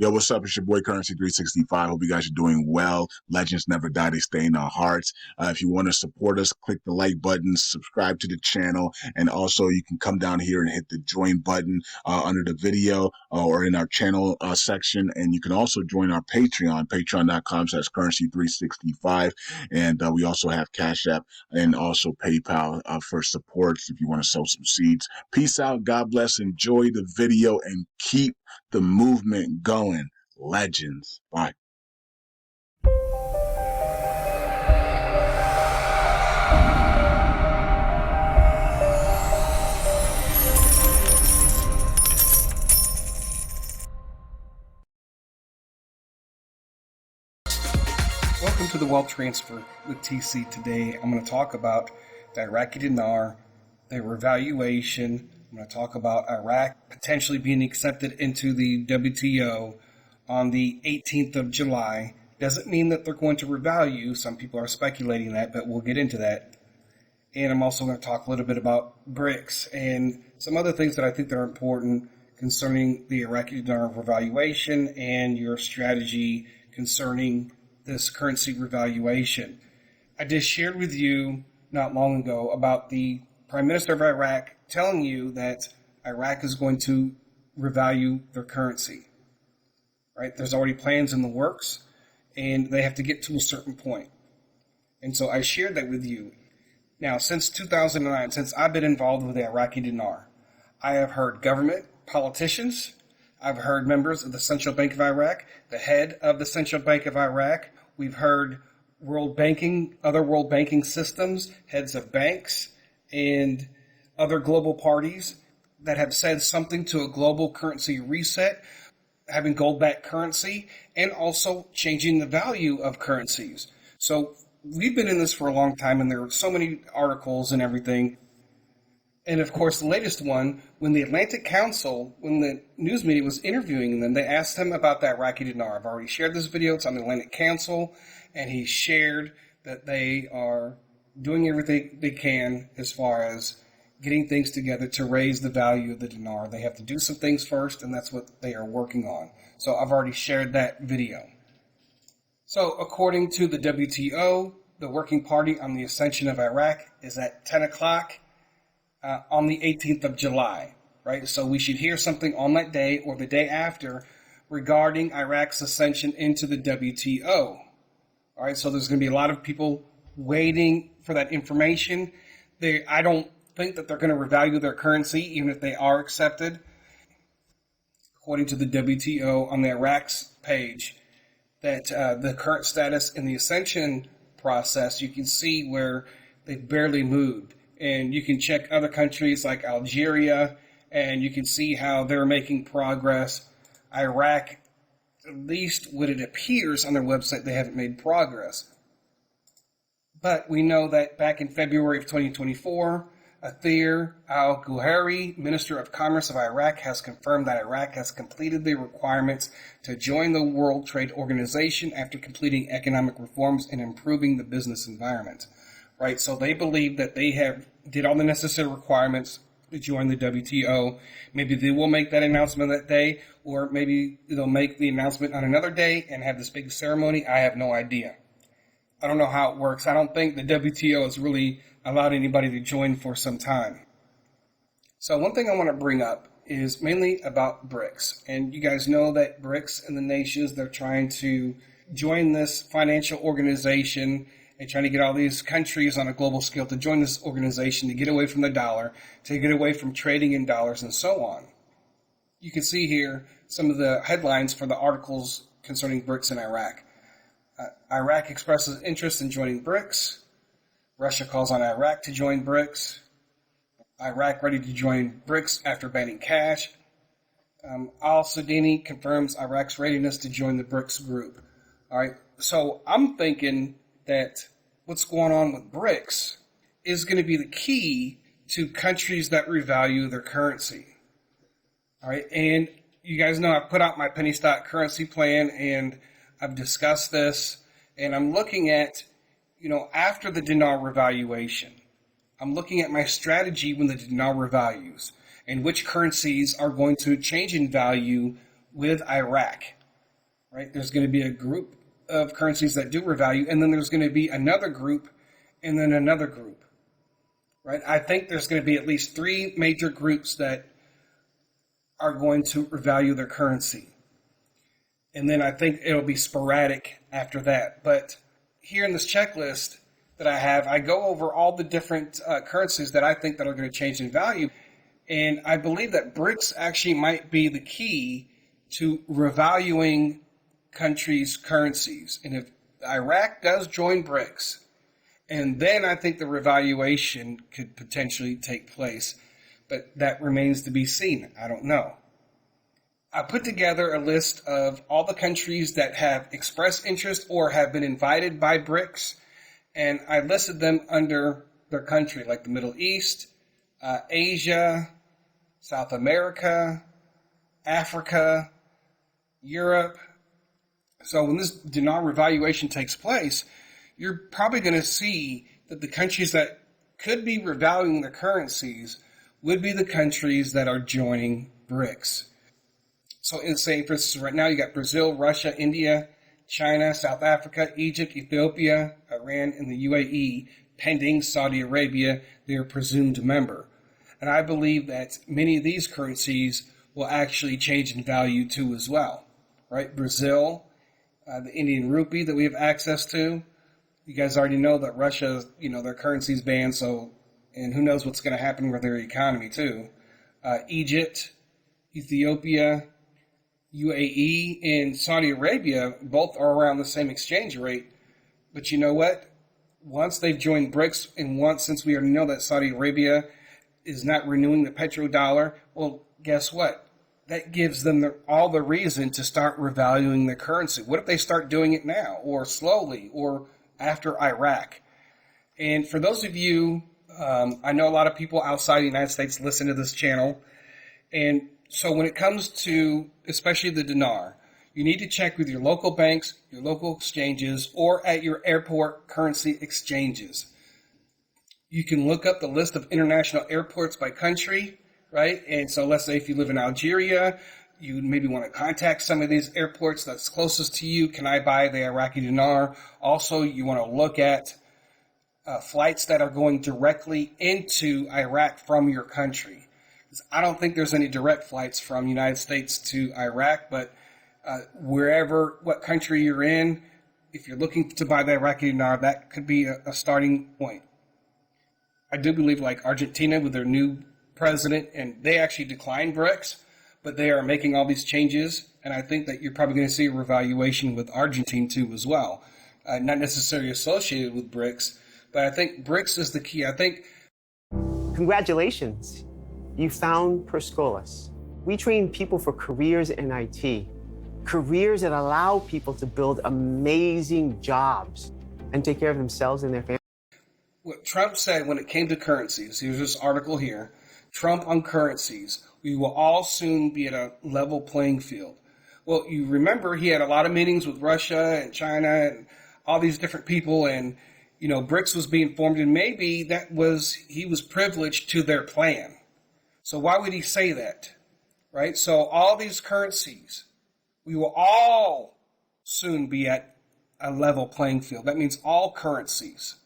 Yo, what's up? It's your boy Currency 365. Hope you guys are doing well. Legends never die. They stay in our hearts. If you want to support us, click the like button, subscribe to the channel, and also you can come down here and hit the join button under the video or in our channel section. And you can also join our Patreon, patreon.com/currency365. And we also have Cash App and also PayPal for supports if you want to sow some seeds. Peace out. God bless. Enjoy the video and keep the movement going. Legends. Bye. Welcome to the Wealth Transfer with TC. Today I'm going to talk about the Iraqi dinar, their revaluation. I'm going to talk about Iraq potentially being accepted into the WTO on the 18th of July. Doesn't mean that they're going to revalue. Some people are speculating that, but we'll get into that. And I'm also going to talk a little bit about BRICS and some other things that I think that are important concerning the Iraqi dinar revaluation and your strategy concerning this currency revaluation. I just shared with you not long ago about the Prime Minister of Iraq telling you that Iraq is going to revalue their currency. Right? There's already plans in the works, and they have to get to a certain point. And so I shared that with you. Now, since 2009, since I've been involved with the Iraqi dinar, I have heard government, politicians, I've heard members of the Central Bank of Iraq, the head of the Central Bank of Iraq. We've heard world banking, other world banking systems, heads of banks, and other global parties that have said something to a global currency reset, having gold-backed currency, and also changing the value of currencies. So we've been in this for a long time, and there are so many articles and everything. And of course, the latest one, when the Atlantic Council, when the news media was interviewing them, they asked him about that Iraqi dinar. I've already shared this video. It's on the Atlantic Council, and he shared that they are doing everything they can as far as getting things together to raise the value of the dinar. They have to do some things first, and that's what they are working on. So I've already shared that video. So according to the WTO, the working party on the ascension of Iraq is at 10 o'clock on the 18th of July, right? So we should hear something on that day or the day after regarding Iraq's ascension into the WTO. All right, so there's going to be a lot of people waiting for that information. I don't think that they're going to revalue their currency, even if they are accepted. According to the WTO on the Iraq's page, that the current status in the ascension process, you can see where they've barely moved. And you can check other countries like Algeria, and you can see how they're making progress. Iraq, at least what it appears on their website, they haven't made progress. But we know that back in February of 2024, Athir al-Guhari, Minister of Commerce of Iraq, has confirmed that Iraq has completed the requirements to join the World Trade Organization after completing economic reforms and improving the business environment. Right, so they believe that they did all the necessary requirements to join the WTO. Maybe they will make that announcement that day, or maybe they'll make the announcement on another day and have this big ceremony. I have no idea. I don't know how it works. I don't think the WTO has really allowed anybody to join for some time. So one thing I want to bring up is mainly about BRICS. And you guys know that BRICS and the nations, they're trying to join this financial organization and trying to get all these countries on a global scale to join this organization, to get away from the dollar, to get away from trading in dollars, and so on. You can see here some of the headlines for the articles concerning BRICS in Iraq. Iraq expresses interest in joining BRICS. Russia calls on Iraq to join BRICS. Iraq ready to join BRICS after banning cash. Al-Sudani confirms Iraq's readiness to join the BRICS group. All right, so I'm thinking that what's going on with BRICS is going to be the key to countries that revalue their currency. All right, and you guys know I put out my penny stock currency plan, and I've discussed this, and I'm looking at, after the dinar revaluation, I'm looking at my strategy when the dinar revalues and which currencies are going to change in value with Iraq. right? There's going to be a group of currencies that do revalue, and then there's going to be another group, and then another group, right? I think there's going to be at least three major groups that are going to revalue their currency. And then I think it'll be sporadic after that. But here in this checklist that I have, I go over all the different currencies that I think that are going to change in value. And I believe that BRICS actually might be the key to revaluing countries' currencies. And if Iraq does join BRICS, and then I think the revaluation could potentially take place. But that remains to be seen. I don't know. I put together a list of all the countries that have expressed interest or have been invited by BRICS, and I listed them under their country, like the Middle East, Asia, South America, Africa, Europe. So when this dinar revaluation takes place, you're probably going to see that the countries that could be revaluing their currencies would be the countries that are joining BRICS. So in say, for instance, right now you got Brazil, Russia, India, China, South Africa, Egypt, Ethiopia, Iran, and the UAE, pending Saudi Arabia, their presumed member. And I believe that many of these currencies will actually change in value too as well, right? Brazil, the Indian rupee that we have access to. You guys already know that Russia, their currency's banned, so, and who knows what's going to happen with their economy too. Egypt, Ethiopia, UAE, and Saudi Arabia both are around the same exchange rate. But you know what? Once they've joined BRICS, and since we already know that Saudi Arabia is not renewing the petrodollar, well, guess what? That gives them all the reason to start revaluing their currency. What if they start doing it now, or slowly, or after Iraq? And for those of you, I know a lot of people outside the United States listen to this channel, and so when it comes to especially the dinar, you need to check with your local banks, your local exchanges, or at your airport currency exchanges. You can look up the list of international airports by country, right? And so let's say if you live in Algeria, you maybe want to contact some of these airports that's closest to you. Can I buy the Iraqi dinar? Also, you want to look at flights that are going directly into Iraq from your country. I don't think there's any direct flights from the United States to Iraq, but what country you're in, if you're looking to buy the Iraqi dinar, that could be a starting point. I do believe like Argentina with their new president, and they actually declined BRICS, but they are making all these changes, and I think that you're probably going to see a revaluation with Argentina too as well. Not necessarily associated with BRICS, but I think BRICS is the key. I think. Congratulations. You found Perscolas. We train people for careers in IT, careers that allow people to build amazing jobs and take care of themselves and their families. What Trump said when it came to currencies, here's this article here, Trump on currencies, we will all soon be at a level playing field. Well, you remember he had a lot of meetings with Russia and China and all these different people, and BRICS was being formed, and maybe he was privileged to their plan. So why would he say that, right? So all these currencies, we will all soon be at a level playing field. That means all currencies.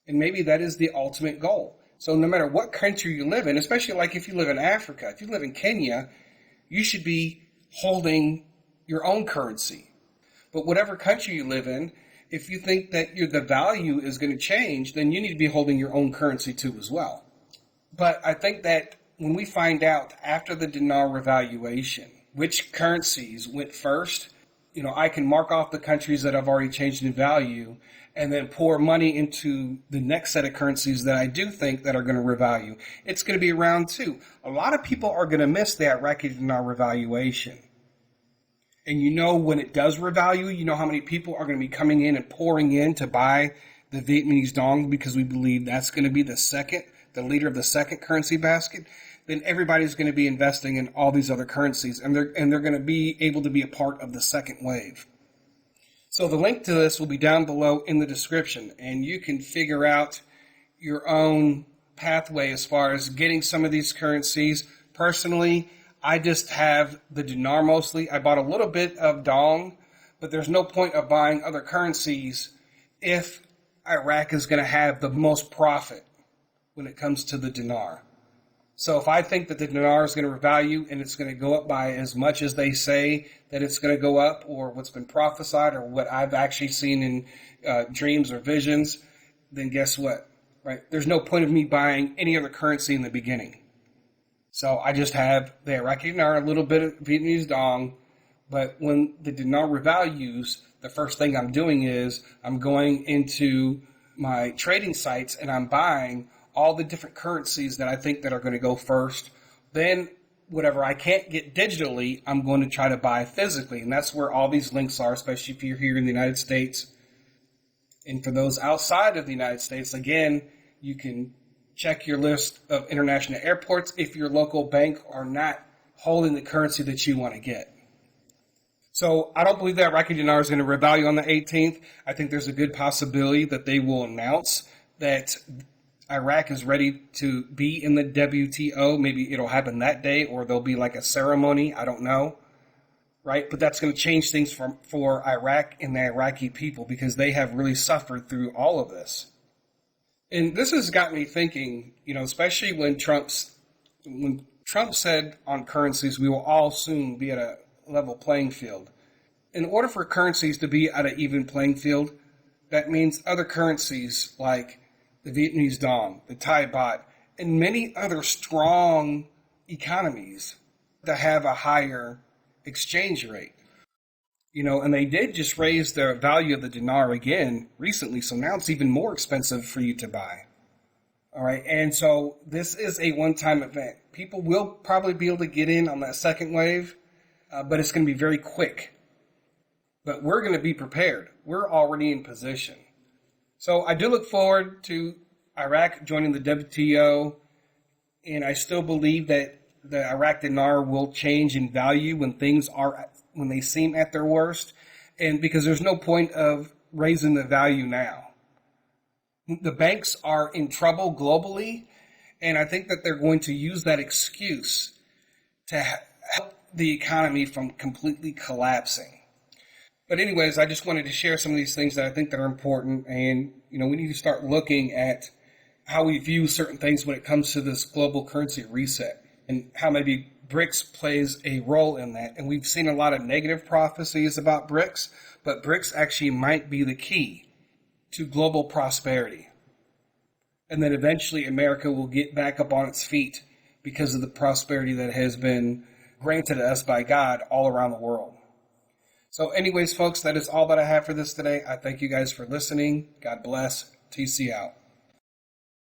And maybe that is the ultimate goal. So no matter what country you live in, especially like if you live in Africa, if you live in Kenya, you should be holding your own currency. But whatever country you live in, if you think that the value is going to change, then you need to be holding your own currency too as well. But I think that when we find out after the dinar revaluation which currencies went first, I can mark off the countries that have already changed in value and then pour money into the next set of currencies that I do think that are going to revalue. It's going to be around two. A lot of people are going to miss the Iraqi dinar revaluation. And when it does revalue, how many people are going to be coming in and pouring in to buy the Vietnamese dong because we believe that's going to be the leader of the second currency basket. Then everybody's going to be investing in all these other currencies, and they're going to be able to be a part of the second wave. So the link to this will be down below in the description, and you can figure out your own pathway as far as getting some of these currencies. Personally, I just have the dinar mostly. I bought a little bit of dong, but there's no point of buying other currencies if Iraq is going to have the most profit when it comes to the dinar. So if I think that the dinar is going to revalue and it's going to go up by as much as they say that it's going to go up, or what's been prophesied, or what I've actually seen in dreams or visions, then guess what? Right? There's no point of me buying any other currency in the beginning. So I just have the Iraqi dinar, a little bit of Vietnamese dong, but when the dinar revalues, the first thing I'm doing is I'm going into my trading sites and I'm buying all the different currencies that I think that are going to go first. Then whatever I can't get digitally, I'm going to try to buy physically. And that's where all these links are, especially if you're here in the United States. And for those outside of the United States, again, you can check your list of international airports if your local bank are not holding the currency that you want to get. So I don't believe that Iraqi dinar is going to revalue on the 18th. I think there's a good possibility that they will announce that Iraq is ready to be in the WTO. Maybe it'll happen that day, or there'll be like a ceremony. I don't know. Right? But that's going to change things for Iraq and the Iraqi people, because they have really suffered through all of this. And this has got me thinking, especially when Trump said on currencies, we will all soon be at a level playing field. In order for currencies to be at an even playing field, that means other currencies like the Vietnamese dong, the Thai baht, and many other strong economies that have a higher exchange rate. And they did just raise the value of the dinar again recently, so now it's even more expensive for you to buy. All right, and so this is a one-time event. People will probably be able to get in on that second wave, but it's going to be very quick. But we're going to be prepared. We're already in position. So I do look forward to Iraq joining the WTO, and I still believe that the Iraq dinar will change in value when they seem at their worst, and because there's no point of raising the value now. The banks are in trouble globally, and I think that they're going to use that excuse to help the economy from completely collapsing. But anyways, I just wanted to share some of these things that I think that are important, and we need to start looking at how we view certain things when it comes to this global currency reset, and how maybe BRICS plays a role in that. And we've seen a lot of negative prophecies about BRICS, but BRICS actually might be the key to global prosperity. And then eventually America will get back up on its feet because of the prosperity that has been granted us by God all around the world. So anyways, folks, that is all that I have for this today. I thank you guys for listening. God bless. TC out.